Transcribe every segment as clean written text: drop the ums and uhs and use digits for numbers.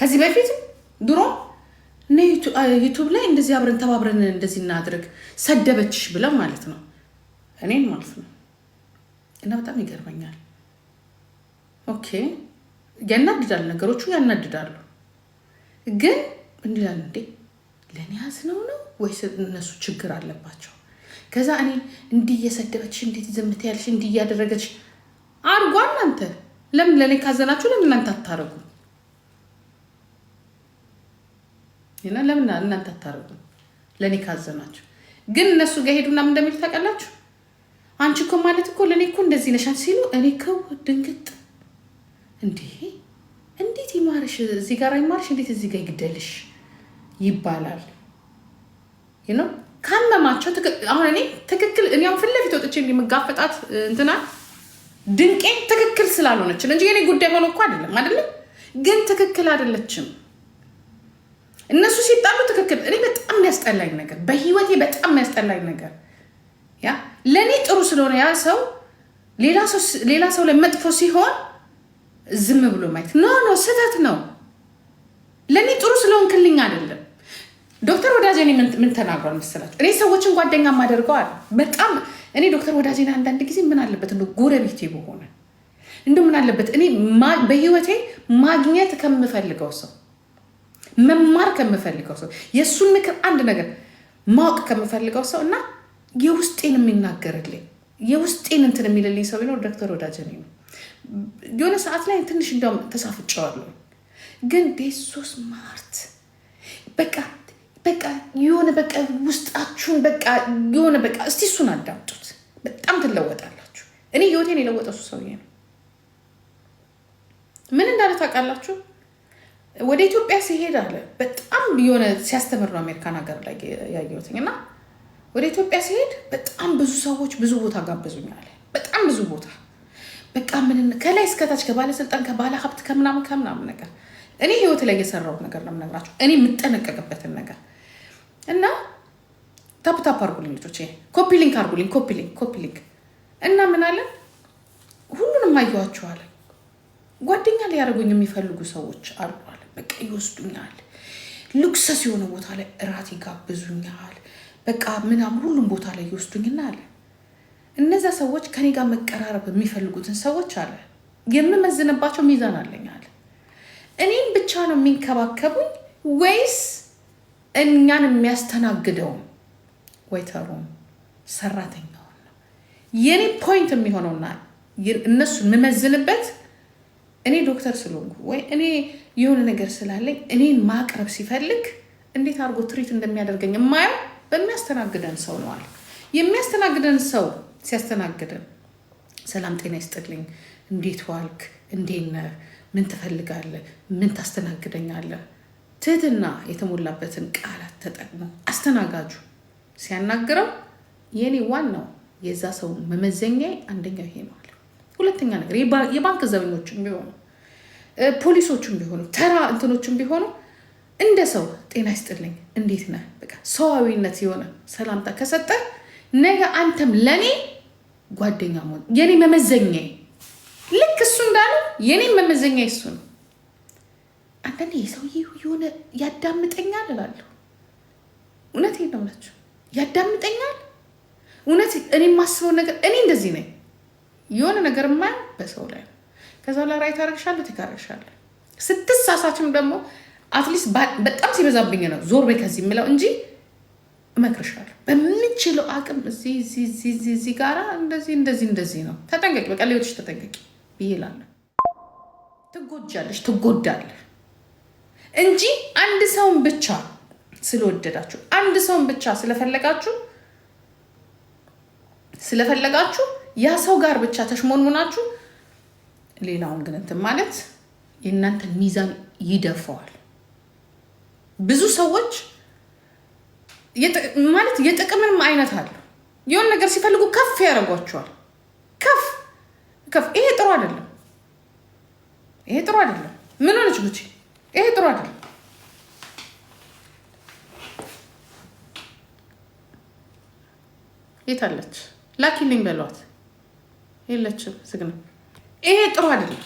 ከዚህ በፊት ድሮ ዩቲዩብ ላይ እንደዚህ አብረን ተባብረን እንደዚህ እናድርግ ሰደበችሽ ብለው ማለት ነው እኔን ማለት ነው። እና በጣም ይገርመኛል። ኦኬ ያናድዳል፣ ነገሮቹ ያናድዳሉ። ግን እንዲላል እንዴ ለኔ ያዝነው ነው ወይስ እነሱ ችግር አለባቸው? ከዛ እኔ እንዲህ እየሰደበችሽ እንዴት ዝምት ያልሽ እንዲህ እያደረገች አርጓ። እናንተ ለምን ለኔ ካዘናችሁ ለምን እናንተ አታረጉ? እና ለምን እናንተ አታረጉ ለኔ ካዘናችሁ? ግን እነሱ ጋር ሄዱና ምን እንደሚሉ ታውቃላችሁ? አንቺ እኮ ማለት እኮ ለኔ እኮ እንደዚህ ነሻን ሲሉ እኔ እኮ ድንግጥ እንዴት ይማርሽ እዚህ ጋር ይማርሽ እንዴት እዚህ ጋር ይግደልሽ ይባላል። ካመማቸው አሁን እኔ ትክክል እኔ አሁን ፊት ለፊት ወጥቼ እንደምጋፈጣት እንትና ድንቄም ትክክል ስላልሆነች እንጂ የኔ ጉዳይ ሆኖ እኮ አይደለም ግን ትክክል አይደለችም። እነሱ ሲጣሉ ትክክል። እኔ በጣም ያስጠላኝ ነገር በህይወቴ በጣም ያስጠላኝ ነገር ያ ለኔ ጥሩ ስለሆነ ያ ሰው ሌላ ሰው ላይ መጥፎ ሲሆን ዝም ብሎ ማየት ኖ ስህተት ነው። ለኔ ጥሩ ስለሆንክልኝ አይደለም። ዶክተር ወዳጄኔ ምን ተናግሯል መሰላችሁ? እኔ ሰዎችን ጓደኛ ማደርገው አለ በጣም እኔ ዶክተር ወዳጄኔ አንዳንድ ጊዜ ምን አለበት እንደ ጎረቤቴ በሆነ እንደው ምን አለበት እኔ በህይወቴ ማግኘት ከምፈልገው ሰው መማር ከምፈልገው ሰው የሱን ምክር አንድ ነገር ማወቅ ከምፈልገው ሰው እና የውስጤን የሚናገርልኝ የውስጤን እንትን የሚልልኝ ሰው ቢኖር ዶክተር ወዳጄኔ ነው። የሆነ ሰዓት ላይ ትንሽ እንደውም ተሳፍጨዋለሁ። ግን ዴሶ ስማርት በቃ የሆነ በቃ ውስጣችሁን በቃ የሆነ በቃ እስቲ እሱን አዳምጡት። በጣም ትለወጣላችሁ። እኔ ህይወቴን የለወጠው ሰውዬ ነው። ምን እንዳለ ታውቃላችሁ? ወደ ኢትዮጵያ ሲሄድ አለ በጣም የሆነ ሲያስተምር ነው አሜሪካን ሀገር ላይ ያየሁትኝ እና ወደ ኢትዮጵያ ሲሄድ በጣም ብዙ ሰዎች ብዙ ቦታ ጋበዙኛል። በጣም ብዙ ቦታ በቃ ምን ከላይ እስከታች ከባለስልጣን ከባለ ሀብት ከምናምን ነገር እኔ ህይወት ላይ የሰራሁት ነገር ነው የምነግራችሁ። እኔ የምጠነቀቅበትን ነገር እና ታፕ አርጉልኝ ልጆች፣ ኮፒ ሊንክ አርጉልኝ፣ ኮፒ ሊንክ እና ምን አለ ሁሉንም አየኋቸዋል። ጓደኛ ሊያደርጉኝ የሚፈልጉ ሰዎች አሉ አለ። በቃ ይወስዱኛል፣ ሉክሰስ የሆነ ቦታ ላይ እራት ይጋብዙኛል። በቃ ምናምን ሁሉም ቦታ ላይ ይወስዱኝና አለ እነዛ ሰዎች ከኔ ጋር መቀራረብ የሚፈልጉትን ሰዎች አለ የምመዝንባቸው ሚዛን አለኝ አለ። እኔም ብቻ ነው የሚንከባከቡኝ ወይስ እኛን የሚያስተናግደው ወይተሩን ሰራተኛውን ነው? የኔ ፖይንት የሚሆነውና እነሱን የምመዝንበት እኔ ዶክተር ስለሆንኩ ወይ እኔ የሆነ ነገር ስላለኝ እኔን ማቅረብ ሲፈልግ እንዴት አድርጎ ትሪት እንደሚያደርገኝ የማየው በሚያስተናግደን ሰው ነው አለ። የሚያስተናግደን ሰው ሲያስተናግደን ሰላም ጤና ይስጥልኝ፣ እንዴት ዋልክ፣ እንዴት ነህ፣ ምን ትፈልጋለህ፣ ምን ታስተናግደኛለህ፣ ትህትና የተሞላበትን ቃላት ተጠቅሞ አስተናጋጁ ሲያናግረው የኔ ዋናው የዛ ሰው መመዘኛ አንደኛው ይሄ ነው አለ። ሁለተኛ ነገር የባንክ ዘበኞችም ቢሆኑ ፖሊሶችም ቢሆኑ ተራ እንትኖችም ቢሆኑ እንደ ሰው ጤና ይስጥልኝ እንዴት ነህ በቃ ሰዋዊነት የሆነ ሰላምታ ከሰጠ ነገ አንተም ለኔ ጓደኛ መሆን የኔ መመዘኛ ልክ እሱ እንዳለ የኔ መመዘኛ እሱ ነው። አንተን የሰውዬው የሆነ ያዳምጠኛል እላለሁ። እውነቴን ነው የምላችሁ፣ ያዳምጠኛል። እውነት እኔ የማስበው ነገር እኔ እንደዚህ ነኝ። የሆነ ነገር የማየው በሰው ላይ ነው። ከዛ ላይ ራይት አደርግሻለሁ ትካረሻለህ። ስትሳሳችም ደግሞ አትሊስት በጣም ሲበዛብኝ ነው ዞር በይ ከዚህ የምለው እንጂ እመክርሻለሁ በምንችለው አቅም እዚህ ጋራ እንደዚህ ነው ተጠንቀቂ፣ በቃ ለህይወትሽ ተጠንቀቂ ብዬ እላለሁ። ትጎዳለሽ እንጂ አንድ ሰውን ብቻ ስለወደዳችሁ አንድ ሰውን ብቻ ስለፈለጋችሁ ያ ሰው ጋር ብቻ ተሽሞንሙናችሁ ሌላውን ግን እንትን ማለት የእናንተን ሚዛን ይደፋዋል። ብዙ ሰዎች ማለት የጥቅምንም አይነት አለ። የሆነ ነገር ሲፈልጉ ከፍ ያደርጓቸዋል። ከፍ ይሄ ጥሩ አይደለም። ምን ሆነች ጉቺ? ይሄ ጥሩ አይደለም። የታለች? ላኪልኝ በሏት። የለችም። ዝግ ነው። ይሄ ጥሩ አይደለም።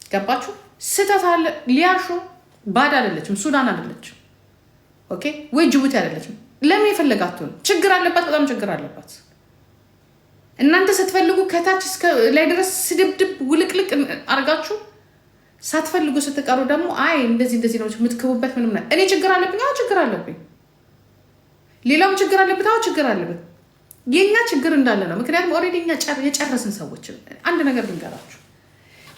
ገባችሁ? ስተት አለ። ሊያሾ ባድ አይደለችም፣ ሱዳን አይደለችም፣ ኦኬ ወይ ጅቡቲ አይደለችም። ለምን የፈለጋችሁን ችግር አለባት፣ በጣም ችግር አለባት። እናንተ ስትፈልጉ ከታች እስከ ላይ ድረስ ስድብድብ ውልቅልቅ አርጋችሁ ሳትፈልጉ ስትቀሩ ደግሞ አይ እንደዚህ እንደዚህ ነው የምትከቡበት። ምንም ነው እኔ ችግር አለብኝ፣ አዎ ችግር አለብኝ። ሌላውም ችግር አለበት፣ አዎ ችግር አለበት። የኛ ችግር እንዳለ ነው። ምክንያቱም ኦልሬዲ እኛ የጨረስን ሰዎች። አንድ ነገር ልንገራችሁ፣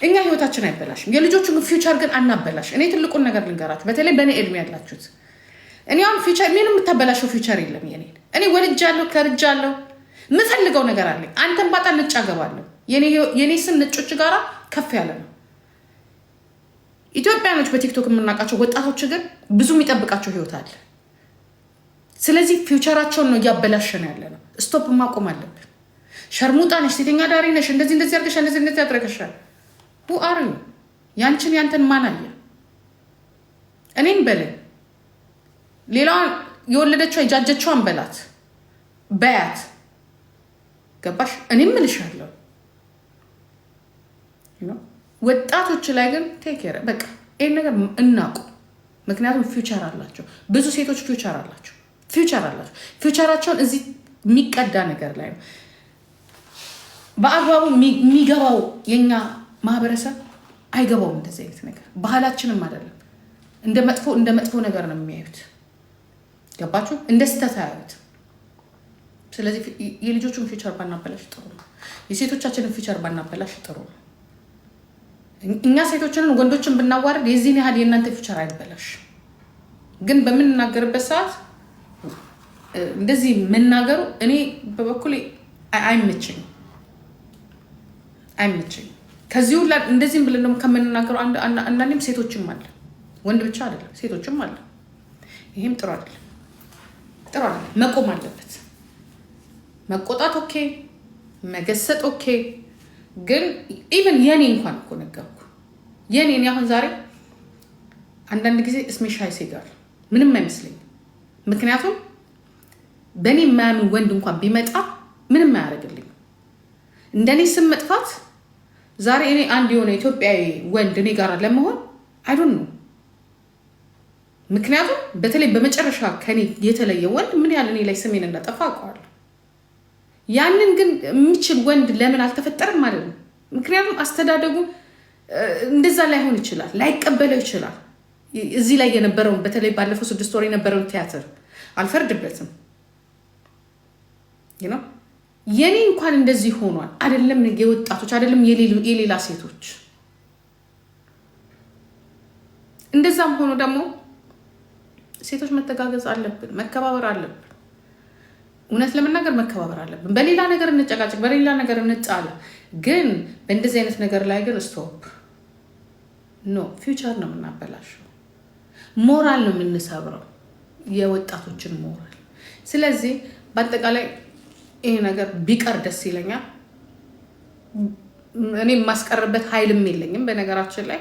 እኛ ህይወታችን አይበላሽም፣ የልጆቹን ፊውቸር ግን አናበላሽ። እኔ ትልቁን ነገር ልንገራችሁ፣ በተለይ በእኔ እድሜ ያላችሁት፣ እኔ አሁን ፊውቸር ምንም የምታበላሸው ፊውቸር የለም። እኔ ወልጃለሁ፣ ከርጃለሁ፣ የምፈልገው ነገር አለኝ። አንተን ባጣ ነጭ አገባለሁ። የኔ ስም ነጮች ጋራ ከፍ ያለ ነው። ኢትዮጵያኖች በቲክቶክ የምናውቃቸው ወጣቶች ግን ብዙ የሚጠብቃቸው ህይወት አለ። ስለዚህ ፊውቸራቸውን ነው እያበላሸን ያለ ነው። ስቶፕ ማቆም አለብን። ሸርሙጣ ነሽ፣ ሴተኛ ዳሪ ነሽ፣ እንደዚህ እንደዚህ አድርገሻል፣ እንደዚህ እንደዚህ አድርገሻል። ሁ አር ዩ? ያንተን ማን አየ? እኔን በለኝ። ሌላዋን የወለደችው የጃጀችዋን በላት በያት። ገባሽ? እኔም እልሻለሁ። ወጣቶች ላይ ግን ቴክ ኬር በቃ ይሄን ነገር እናቁ። ምክንያቱም ፊውቸር አላቸው። ብዙ ሴቶች ፊውቸር አላቸው። ፊውቸራቸውን እዚህ የሚቀዳ ነገር ላይ ነው። በአግባቡ የሚገባው የኛ ማህበረሰብ አይገባውም። እንደዚህ አይነት ነገር ባህላችንም አይደለም። እንደ መጥፎ ነገር ነው የሚያዩት። ገባችሁ? እንደ ስህተት አያዩት። ስለዚህ የልጆቹን ፊውቸር ባናበላሽ ጥሩ ነው። የሴቶቻችንን ፊውቸር ባናበላሽ ጥሩ ነው። እኛ ሴቶችንን ወንዶችን ብናዋርድ የዚህን ያህል የእናንተ ፊውቸር አይበላሽ። ግን በምንናገርበት ሰዓት እንደዚህ መናገሩ እኔ በበኩሌ አይመቸኝም። ከዚህ ሁላ እንደዚህም ብለን ደግሞ ከምንናገረው አንዳንዴም ሴቶችም አለ፣ ወንድ ብቻ አይደለም፣ ሴቶችም አለ። ይሄም ጥሩ አይደለም። መቆም አለበት። መቆጣት ኦኬ፣ መገሰጥ ኦኬ። ግን ኢቨን የኔ እንኳን እኮ ነገርኩ የኔ አሁን ዛሬ አንዳንድ ጊዜ እስሜሻይ ሲጋር ምንም አይመስለኝም። ምክንያቱም በእኔ የማያምን ወንድ እንኳን ቢመጣ ምንም አያደርግልኝም። እንደኔ ስም መጥፋት ዛሬ እኔ አንድ የሆነ ኢትዮጵያዊ ወንድ እኔ ጋር ለመሆን አይዶን ነው። ምክንያቱም በተለይ በመጨረሻ ከኔ የተለየ ወንድ ምን ያህል እኔ ላይ ስሜን እንዳጠፋ አውቀዋለሁ። ያንን ግን የሚችል ወንድ ለምን አልተፈጠረም ማለት ነው። ምክንያቱም አስተዳደጉ እንደዛ ላይሆን ይችላል፣ ላይቀበለው ይችላል። እዚህ ላይ የነበረውን በተለይ ባለፈው 6 ወር የነበረውን ቲያትር አልፈርድበትም። የኔ እንኳን እንደዚህ ሆኗል። አይደለም የወጣቶች አይደለም የሌላ ሴቶች። እንደዛም ሆኖ ደግሞ ሴቶች መተጋገዝ አለብን፣ መከባበር አለብን። እውነት ለመናገር መከባበር አለብን። በሌላ ነገር እንጨቃጨቅ፣ በሌላ ነገር እንጣላ፣ ግን በእንደዚህ አይነት ነገር ላይ ግን ስቶፕ ኖ። ፊውቸር ነው የምናበላሸው፣ ሞራል ነው የምንሰብረው፣ የወጣቶችን ሞራል። ስለዚህ በአጠቃላይ ይሄ ነገር ቢቀር ደስ ይለኛል። እኔ የማስቀርበት ኃይልም የለኝም። በነገራችን ላይ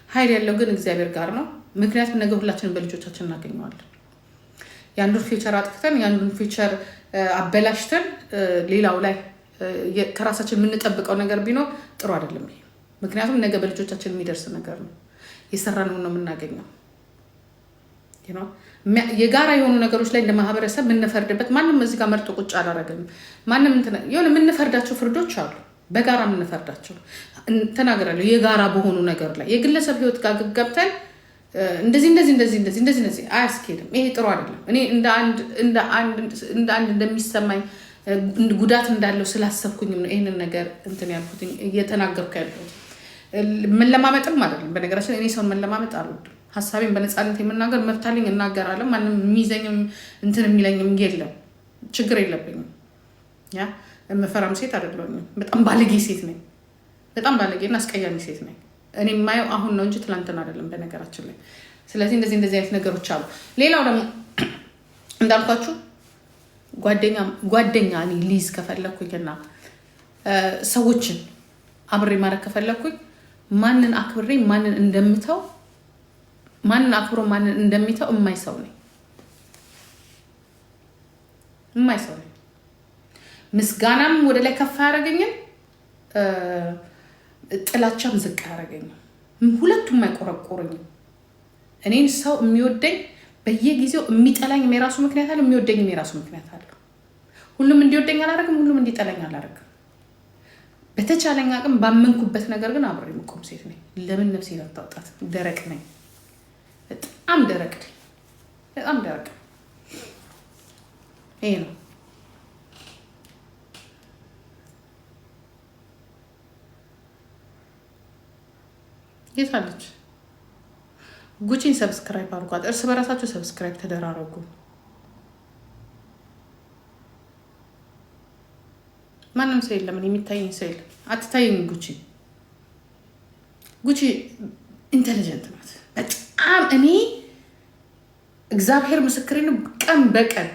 ኃይል ያለው ግን እግዚአብሔር ጋር ነው። ምክንያቱም ነገ ሁላችንን በልጆቻችን እናገኘዋለን። የአንዱን ፊውቸር አጥፍተን የአንዱን ፊውቸር አበላሽተን ሌላው ላይ ከራሳችን የምንጠብቀው ነገር ቢኖር ጥሩ አይደለም ይሄ። ምክንያቱም ነገ በልጆቻችን የሚደርስ ነገር ነው። የሰራነውን ነው የምናገኘው። የጋራ የሆኑ ነገሮች ላይ እንደ ማህበረሰብ የምንፈርድበት ማንም እዚህ ጋር መርጦ ቁጭ አላረገም። ማንም የሆነ የምንፈርዳቸው ፍርዶች አሉ፣ በጋራ የምንፈርዳቸው ተናገራለሁ። የጋራ በሆኑ ነገር ላይ የግለሰብ ህይወት ጋር ገብተን እንደዚህ አያስኬድም። ይሄ ጥሩ አይደለም። እኔ እንደ አንድ እንደሚሰማኝ ጉዳት እንዳለው ስላሰብኩኝም ነው ይህንን ነገር እንትን ያልኩት እየተናገርኩ ያለሁት። መለማመጥም አይደለም። በነገራችን እኔ ሰውን መለማመጥ አልወድም። ሀሳቤን በነፃነት የምናገር መብት አለኝ፣ እናገራለሁ። ማንም የሚይዘኝም እንትን የሚለኝም የለም፣ ችግር የለብኝም። የምፈራም ሴት አይደለሁኝም። በጣም ባለጌ ሴት ነኝ። በጣም ባለጌና አስቀያሚ ሴት ነኝ። እኔ የማየው አሁን ነው እንጂ ትላንትን አይደለም በነገራችን ላይ። ስለዚህ እንደዚህ አይነት ነገሮች አሉ። ሌላው ደግሞ እንዳልኳችሁ ጓደኛ እኔ ሊይዝ ከፈለኩኝና ሰዎችን አብሬ ማድረግ ከፈለኩኝ ማንን አክብሬ ማንን እንደምተው ማንን አክብሮ ማንን እንደሚተው የማይሰው ነኝ። ምስጋናም ወደ ላይ ከፍ አያደርገኝም፣ ጥላቻም ዝቅ አያደርገኝም። ሁለቱም አይቆረቆሩኝም። እኔን ሰው የሚወደኝ በየጊዜው የሚጠላኝ የራሱ ምክንያት አለ፣ የሚወደኝ የራሱ ምክንያት አለ። ሁሉም እንዲወደኝ አላደርግም፣ ሁሉም እንዲጠላኝ አላደርግም። በተቻለኝ አቅም ባመንኩበት ነገር ግን አብሬ የምቆም ሴት ነኝ። ለምን ነፍሴን አታውጣት? ደረቅ ነኝ፣ በጣም ደረቅ ነኝ፣ በጣም ደረቅ። ይሄ ነው። የታለች ጉቺን ሰብስክራይብ አድርጓት። እርስ በራሳችሁ ሰብስክራይብ ተደራረጉ። ማንም ሰው የለም፣ የሚታየኝ ሰው የለም። አትታየኝ። ጉቺ ኢንተሊጀንት ናት በጣም። እኔ እግዚአብሔር ምስክሬ ነው። ቀን በቀን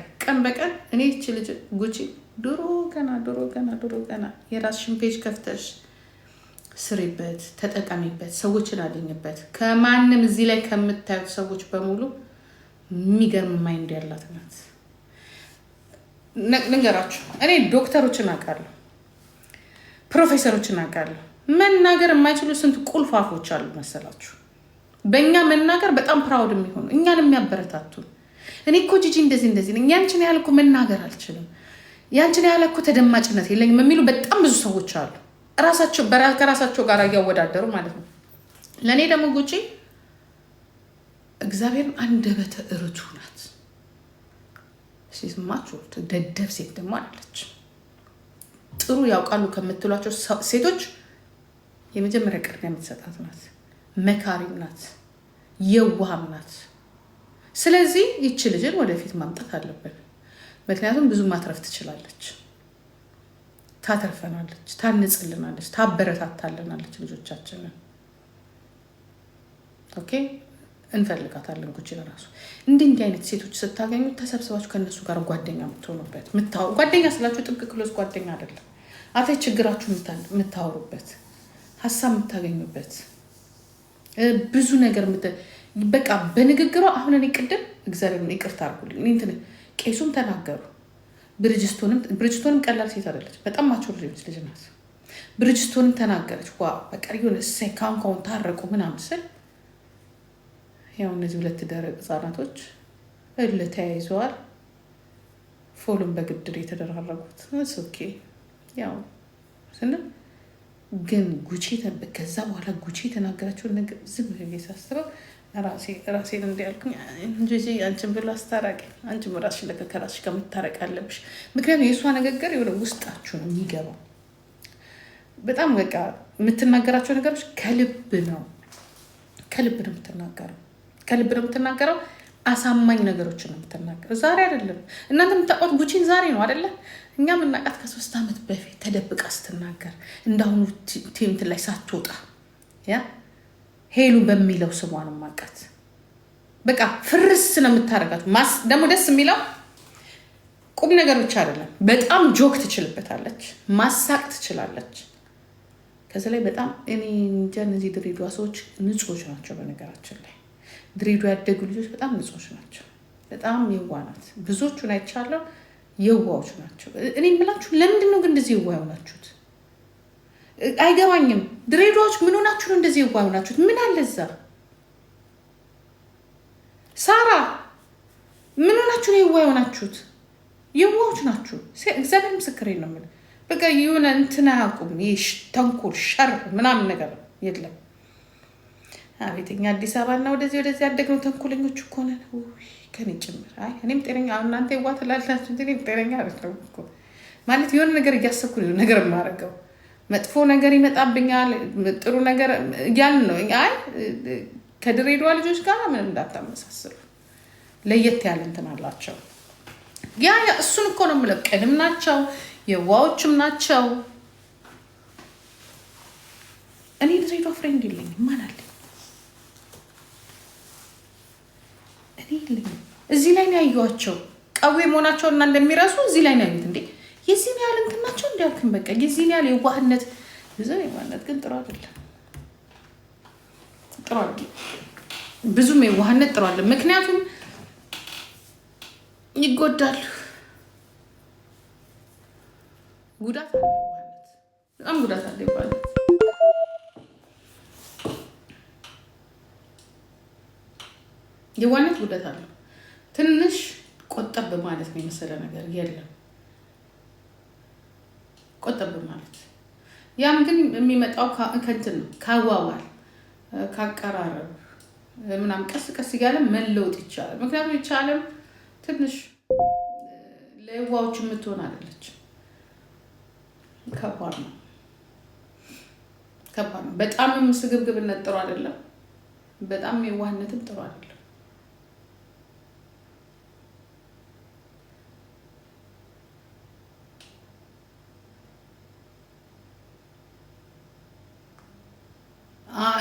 እኔ እቺ ልጅ ጉቺ ድሮ ገና የራስሽን ፔጅ ከፍተሽ ስሪበት፣ ተጠቀሚበት፣ ሰዎችን አገኝበት። ከማንም እዚህ ላይ ከምታዩት ሰዎች በሙሉ የሚገርም ማይንድ ያላት ናት። ንገራችሁ፣ እኔ ዶክተሮችን አውቃለሁ፣ ፕሮፌሰሮችን አውቃለሁ። መናገር የማይችሉ ስንት ቁልፍ አፎች አሉ መሰላችሁ። በእኛ መናገር በጣም ፕራውድ የሚሆኑ እኛን የሚያበረታቱን። እኔ እኮ ጂጂ እንደዚህ ነኝ፣ ያንቺን ያህል እኮ መናገር አልችልም፣ ያንቺን ያህል እኮ ተደማጭነት የለኝም የሚሉ በጣም ብዙ ሰዎች አሉ። ከራሳቸው ጋር እያወዳደሩ ማለት ነው። ለእኔ ደግሞ ጉቺ እግዚአብሔርን አንደበተ ርቱዕ ናት። ሲስማችሁ ደደብ ሴት ደግሞ አለች። ጥሩ ያውቃሉ ከምትሏቸው ሴቶች የመጀመሪያ ቅድሚያ የምትሰጣት ናት። መካሪም ናት፣ የዋህም ናት። ስለዚህ ይቺ ልጅን ወደፊት ማምጣት አለብን። ምክንያቱም ብዙ ማትረፍ ትችላለች፣ ታተርፈናለች፣ ታንጽልናለች፣ ታበረታታልናለች ልጆቻችንን። ኦኬ እንፈልጋታለን። ጉቺ ለራሱ እንዲህ አይነት ሴቶች ስታገኙ ተሰብስባችሁ ከነሱ ጋር ጓደኛ የምትሆኑበት፣ ጓደኛ ስላችሁ ጥብቅ ክሎስ ጓደኛ አይደለም። አታይ ችግራችሁ የምታወሩበት፣ ሀሳብ የምታገኙበት፣ ብዙ ነገር በቃ በንግግሯ። አሁን እኔ ቅድም እግዚአብሔር ይቅርታ አድርጉልኝ እንትን ቄሱም ተናገሩ። ብርጅስቶንም ቀላል ሴት አይደለች፣ በጣም ማቹር ልጅ ናት። ብርጅስቶንም ተናገረች። ዋ በቃ የሆነ እሰይ ካሁን ታረቁ ምናምን ስል ያው እነዚህ ሁለት ደረቅ ህጻናቶች ተያይዘዋል። ፎሎም በግድር የተደራረጉት ኦኬ። ያው ስንል ግን ጉቺ ከዛ በኋላ ጉቺ የተናገራቸውን ነገር ዝም ብዬ ሳስበው ራሴን እንዲያልኩኝ እንጂ አንቺን ብሎ አስታራቂ፣ አንቺም ራስሽ ከራስሽ ጋር መታረቅ አለብሽ። ምክንያቱም የእሷ ንግግር የሆነ ውስጣችሁ ነው የሚገባው። በጣም በቃ የምትናገራቸው ነገሮች ከልብ ነው የምትናገረው። አሳማኝ ነገሮችን ነው የምትናገረው። ዛሬ አይደለም እናንተ የምታውቋት ጉቺን ዛሬ ነው አይደለ? እኛ የምናውቃት ከ3 ዓመት በፊት ተደብቃ ስትናገር እንዳሁኑ ቲምት ላይ ሳትወጣ ያ ሄሉ በሚለው ስሟ ነው የማውቃት። በቃ ፍርስ ነው የምታረጋት። ደግሞ ደስ የሚለው ቁም ነገሮች አይደለም፣ በጣም ጆክ ትችልበታለች፣ ማሳቅ ትችላለች። ከዚ ላይ በጣም እኔ እንጃ እነዚህ ድሬዳዋ ሰዎች ንጹዎች ናቸው። በነገራችን ላይ ድሬዳዋ ያደጉ ልጆች በጣም ንጹዎች ናቸው። በጣም የዋህ ናት። ብዙዎቹን አይቻለሁ፣ የዋዎች ናቸው። እኔ የምላችሁ ለምንድን ነው ግን እንደዚህ የዋህ የሆናችሁት? አይገባኝም። ድሬዳዎች ምን ሆናችሁ ነው እንደዚህ የዋህ የሆናችሁት? ምን አለ እዛ? ሳራ ምን ሆናችሁ ነው የዋህ የሆናችሁት? የዋዎች ናችሁ። እግዚአብሔር ምስክሬን ነው የምልህ። በቃ የሆነ እንትን አያውቁም። ተንኮል ሸር ምናምን ነገር የለም። አቤተኛ አዲስ አበባና ወደዚህ ያደግነው ተንኮለኞች እኮ ነን፣ ከኔ ጭምር። አይ እኔም ጤነኛ እናንተ የዋህ ትላላችሁ እንጂ እኔም ጤነኛ አይደለሁም እኮ። ማለት የሆነ ነገር እያሰብኩ ነው ነገር የማደርገው። መጥፎ ነገር ይመጣብኛል፣ ጥሩ ነገር ያን ነው። አይ ከድሬዳዋ ልጆች ጋር ምንም እንዳታመሳስሉ፣ ለየት ያለ እንትን አላቸው። ያ እሱን እኮ ነው የምለው። ቅንም ናቸው፣ የዋዎችም ናቸው። እኔ ድሬዳዋ ፍሬንድ የለኝም። ማን አለኝ? እኔ የለኝም። እዚህ ላይ ነው ያዩዋቸው። ቀዌ መሆናቸውና እንደሚረሱ እዚህ ላይ ነው ያዩት። እንዴ የዚህን ያህል እንትን ናቸው እንዲያልክም በቃ የዚህን ያህል የዋህነት የዋህነት ግን ጥሩ አይደለም። ጥሩ አይደለም። ብዙም የዋህነት ጥሩ አይደለም። ምክንያቱም ይጎዳሉ። ጉዳት አለ። በጣም ጉዳት አለ ይባላል። የዋነት ጉዳት አለው። ትንሽ ቆጠብ ማለት ነው የመሰለ ነገር የለም። ቆጠብ ማለት ያም ግን የሚመጣው ከእንትን ካዋዋል ካቀራረብ ምናምን ቀስ ቀስ እያለ መለወጥ ይቻላል። ምክንያቱም ይቻለም ትንሽ ለዋዎች የምትሆን አይደለች። ከባድ ነው። በጣም ስግብግብነት ጥሩ አይደለም። በጣም የዋህነትም ጥሩ አይደለም።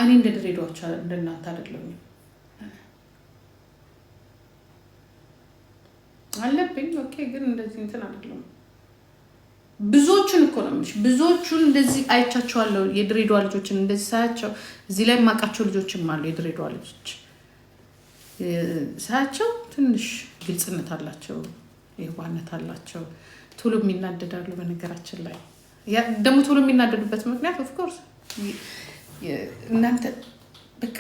እኔ እንደ ድሬዳዎች እንደናንተ አይደለሁም። አለብኝ ኦኬ፣ ግን እንደዚህ እንትን አይደለም። ብዙዎቹን እኮ ነው የምልሽ፣ ብዙዎቹን እንደዚህ አይቻቸዋለሁ። የድሬዳዋ ልጆችን እንደዚህ ሳያቸው እዚህ ላይ የማውቃቸው ልጆችም አሉ። የድሬዳዋ ልጆች ሳያቸው ትንሽ ግልጽነት አላቸው፣ የዋህነት አላቸው። ቶሎ የሚናደዳሉ። በነገራችን ላይ ደግሞ ቶሎ የሚናደዱበት ምክንያት ኦፍ ኮርስ እናንተ በቃ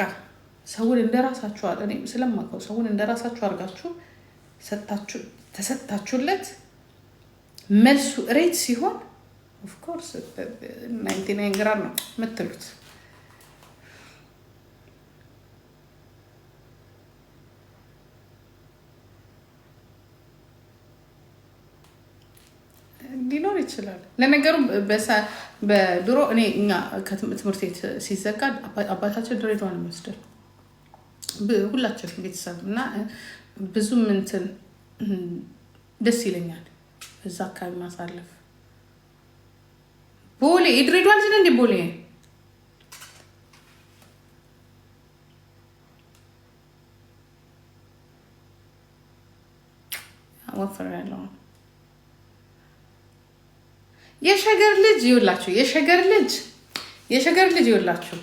ሰውን እንደራሳችሁ እኔ ስለማውቀው ሰውን እንደራሳችሁ አድርጋችሁ ተሰጣችሁለት መልሱ ሬት ሲሆን ኦፍ ኮርስ 99 ግራም ነው የምትሉት። ሊኖር ይችላል። ለነገሩ በድሮ እኛ ከትምህርት ቤት ሲዘጋ አባታችን ድሬዳዋ ነው የሚወስደን ሁላችን ቤተሰብ እና ብዙም እንትን ደስ ይለኛል እዛ አካባቢ ማሳለፍ። ቦሌ የድሬዳዋ ልጅ እንደ ቦሌ ወፈር ያለው የሸገር ልጅ ይውላችሁ። የሸገር ልጅ ይውላችሁ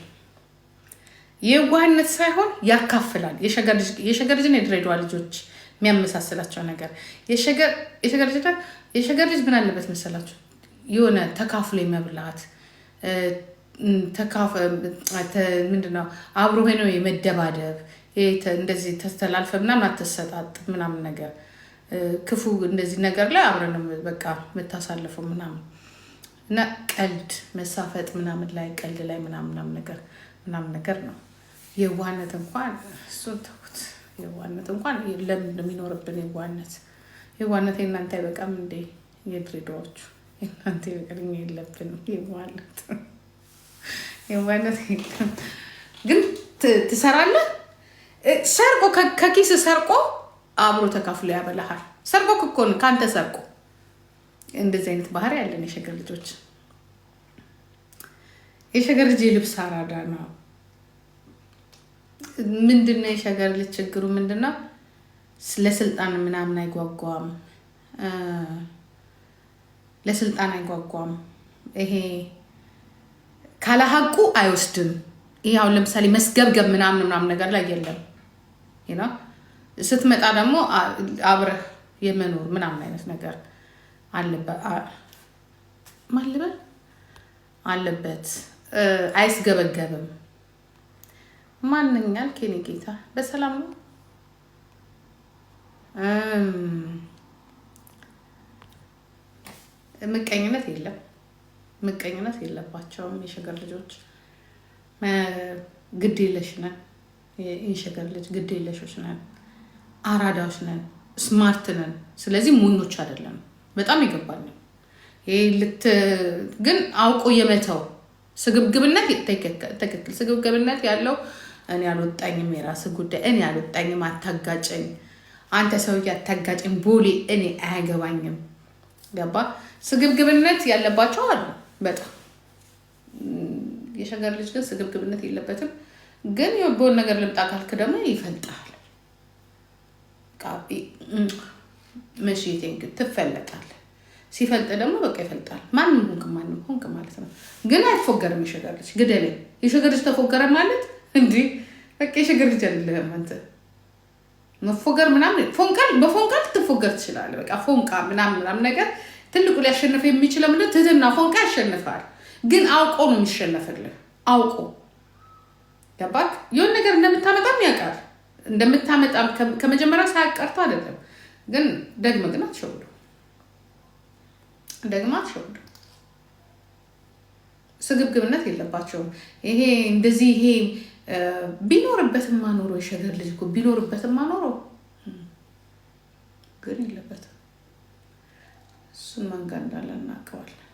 የዋህነት ሳይሆን ያካፍላል። የሸገር ልጅ ነው የድሬዳዋ ልጆች የሚያመሳስላቸው ነገር። የሸገር ልጅ ምን አለበት መሰላችሁ? የሆነ ተካፍሎ መብላት፣ ምንድነው አብሮ ሆኖ የመደባደብ እንደዚህ ተስተላልፈ ምናምን አትሰጣጥ ምናምን ነገር ክፉ እንደዚህ ነገር ላይ አብረን በቃ የምታሳልፈው ምናምን እና ቀልድ መሳፈጥ ምናምን ላይ ቀልድ ላይ ምናምን ነገር ነው። የዋህነት እንኳን እሱን ተውት። የዋህነት እንኳን ለምን የሚኖርብን የዋህነት የእናንተ አይበቃም እንዴ? የድሬዳዎቹ የእናንተ ይበቃልኝ የለብንም። የዋህነት ግን ትሰራለህ። ሰርቆ ከኪስ ሰርቆ አብሮ ተካፍሎ ያበላሃል። ሰርቆ እኮ ነው ካንተ ሰርቆ። እንደዚህ አይነት ባህሪ ያለን የሸገር ልጆች። የሸገር ልጅ የልብስ አራዳ ነው። ምንድነው የሸገር ልጅ ችግሩ ምንድነው? ለስልጣን ምናምን አይጓጓም። ይሄ ካለሐቁ አይወስድም። ይሄ አሁን ለምሳሌ መስገብገብ ምናምን ነገር ላይ የለም። ስትመጣ ደግሞ አብረህ የመኖር ምናምን አይነት ነገር አለበት። አይስገበገብም። ማንኛል ከኔ ጌታ በሰላም ነው። ምቀኝነት የለባቸውም የሸገር ልጆች። ግዴለሽ ነን። የሸገር ልጅ ግዴለሾች ነን፣ አራዳዎች ነን፣ ስማርት ነን። ስለዚህ ሞኞች አይደለም። በጣም ይገባል። ግን አውቆ የመተው ስግብግብነት ትክክል። ስግብግብነት ያለው እኔ አልወጣኝም፣ የራስህ ጉዳይ፣ እኔ አልወጣኝም፣ አታጋጨኝ፣ አንተ ሰውዬ አታጋጨኝ፣ ቦሌ እኔ አያገባኝም። ገባ? ስግብግብነት ያለባቸው አሉ በጣም። የሸገር ልጅ ግን ስግብግብነት የለበትም። ግን የቦል ነገር ልምጣ ካልክ ደግሞ ይፈልጣል። መሽቴን ግን ትፈለጣለህ። ሲፈልጥ ደግሞ በቃ ይፈልጣል። ማንም ሆንክ ማለት ነው። ግን አይፎገርም የሸገር ልጅ። ግደለኝ የሸገር ልጅ ተፎገረ ማለት እንዲህ በቃ የሸገር ልጅ አይደለህም አንተ። መፎገር ምናምን በፎንቃል ትፎገር ትችላለህ። በቃ ፎንቃ ምናምን ነገር ትልቁ ሊያሸንፍ የሚችለው ምንድን ትህትና። ፎንቃ ያሸንፋል፣ ግን አውቆ ነው የሚሸነፍልህ። አውቆ ገባክ? የሆነ ነገር እንደምታመጣም ያውቃል። እንደምታመጣ ከመጀመሪያ ሳያቀርቱ አይደለም ግን ግን አትሸውዱ። ስግብግብነት የለባቸውም። ይሄ እንደዚህ ይሄ ቢኖርበትማ ኖሮ የሸገር ልጅ እኮ ቢኖርበትማ ኖሮ ግን የለበትም። እሱን መንጋ እንዳለ እናውቀዋለን።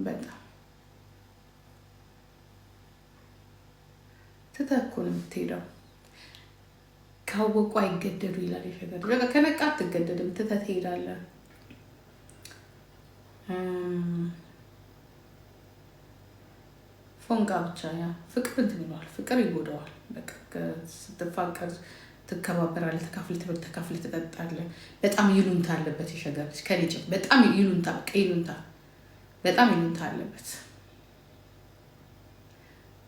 በጣም ትተህ ነው የምትሄደው። ካወቁ አይገደዱ ይላል የሸገር ልጅ። ከነቃ አትገደድም፣ ትተህ ትሄዳለህ። ፎንቃ ብቻ ያ ፍቅር እንትን ይለዋል፣ ፍቅር ይጎዳዋል። በቃ ስትፋቀር ትከባበራለህ፣ ተካፍለህ ትጠጣለህ። በጣም ይሉንታ አለበት የሸገር ልጅ ከልጅ በጣም ይሉንታ፣ በቃ ይሉንታ፣ በጣም ይሉንታ አለበት።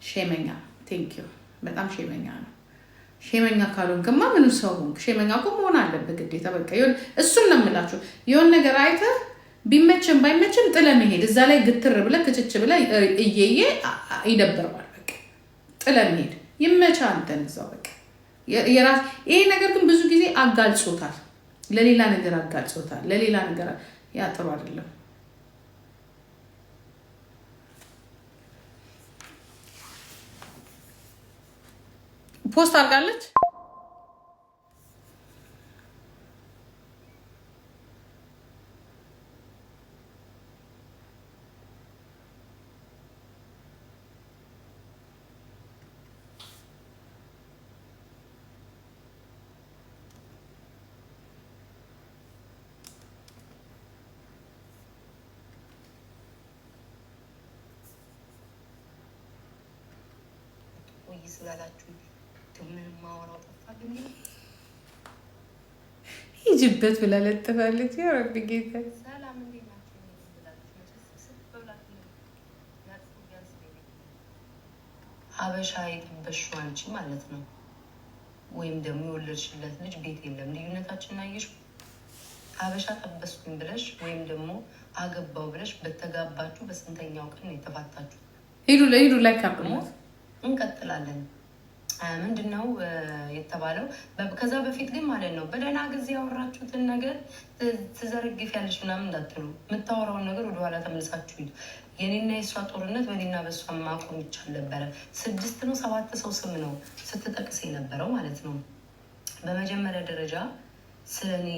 ሼመኛ ቴንኪዩ፣ በጣም ሼመኛ ነው። ሼመኛ ካልሆንክማ ምኑ ሰው ሆንክ? ሼመኛ እኮ መሆን አለበት ግዴታ። በቃ ይሁን፣ እሱን ነው የምላችሁ። የሆነ ነገር አይተህ ቢመችም ባይመችም ጥለህ መሄድ። እዛ ላይ ግትር ብለህ ክችች ብለህ እየየ ይደብረዋል። በቃ ጥለህ መሄድ ይመቻ አንተን እዛው በቃ የራስ። ይሄ ነገር ግን ብዙ ጊዜ አጋልጾታል፣ ለሌላ ነገር አጋልጾታል። ለሌላ ነገር ያጥሩ አይደለም። ፖስት አድርጋለች። ስላላችሁ ምን ማወራው ጠፋኝ። ይጅበት ብላ ለጥፋለች። ያ ረቢ ጌታ ሰላም እንዴት ናችሁ? ሀበሻ የጠበሽው አንቺ ማለት ነው፣ ወይም ደግሞ የወለድሽለት ልጅ ቤት የለም። ልዩነታችን አየሽ? ሀበሻ ጠበስኩኝ ብለሽ ወይም ደግሞ አገባው ብለሽ በተጋባችሁ በስንተኛው ቀን ነው የተፋታችሁ? ሂዱ ላይ ካርዱት እንቀጥላለን። ምንድነው የተባለው? ከዛ በፊት ግን ማለት ነው በደህና ጊዜ ያወራችሁትን ነገር ትዘረግፊያለሽ ምናምን እንዳትሉ። የምታወራውን ነገር ወደኋላ ተመልሳችሁ ሂዱ። የኔና የእሷ ጦርነት በኔና በእሷ ማቆም ይቻል ነበረ። 6 ነው 7 ሰው ስም ነው ስትጠቅስ የነበረው ማለት ነው። በመጀመሪያ ደረጃ ስለ እኔ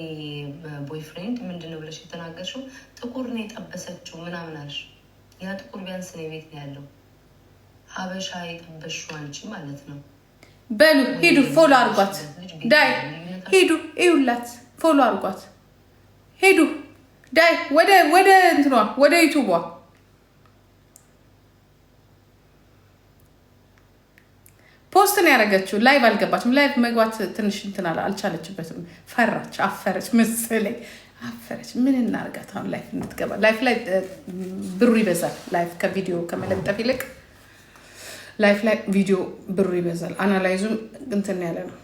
ቦይፍሬንድ ምንድነው ብለሽ የተናገርሽው? ጥቁር ነው የጠበሰችው ምናምን አልሽ። ያ ጥቁር ቢያንስ ነው ቤት ነው ያለው። ሀበሻ የጠበሽው አንቺ ማለት ነው። በሉ ሂዱ፣ ፎሎ አርጓት። ዳይ ሂዱ፣ እዩላት፣ ፎሎ አርጓት። ሂዱ ዳይ ወደ እንትኗ ወደ ዩቱቧ ፖስት ነው ያደረገችው። ላይቭ አልገባችም። ላይቭ መግባት ትንሽ እንትን አልቻለችበትም። ፈራች፣ አፈረች መሰለኝ። አፈረች። ምን እናርጋት አሁን? ላይቭ እንድትገባ። ላይቭ ላይ ብሩ ይበዛል። ላይቭ ከቪዲዮ ከመለጠፍ ይልቅ ላይፍ ላይ ቪዲዮ ብሩ ይበዛል። አናላይዙም እንትን ያለ ነው።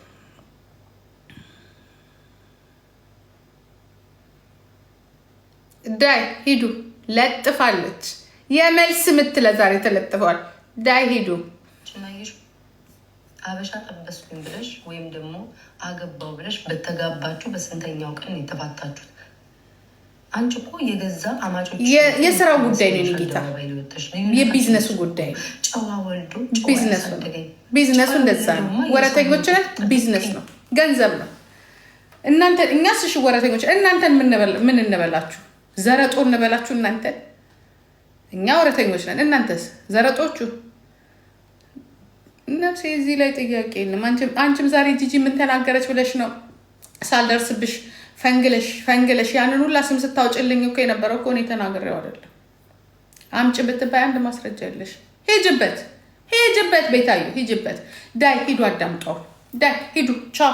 ዳይ ሂዱ፣ ለጥፋለች። የመልስ ምት ለዛሬ ተለጥፈዋል። ዳይ ሂዱ። ሀበሻ ጠበስኩኝ ብለሽ ወይም ደግሞ አገባው ብለሽ በተጋባችሁ በስንተኛው ቀን የተፋታችሁት? አንቺ እኮ የገዛ አማቾች የስራው ጉዳይ ነው ጌታ፣ የቢዝነሱ ጉዳይ ጨዋ ወልዶ ቢዝነሱ እንደዛ ነው። ወረተኞች ቢዝነስ ነው፣ ገንዘብ ነው። እናንተ እኛስ እሺ ወረተኞች እናንተን ምን እንበላችሁ? ዘረጦ እንበላችሁ እናንተን? እኛ ወረተኞች ነን፣ እናንተስ ዘረጦቹ። ነፍሴ እዚህ ላይ ጥያቄ የለም። አንቺም ዛሬ ጂጂ ምን ተናገረች ብለሽ ነው ሳልደርስብሽ ፈንግለሽ ያንን ሁላ ስም ስታውጭልኝ እኮ የነበረው እኮ እኔ ተናግሬው አይደለም። አምጭ ብትባይ አንድ ማስረጃ የለሽ። ሂጅበት ቤታዩ ሂጅበት። ዳይ ሂዱ፣ አዳምጠው። ዳይ ሂዱ። ቻው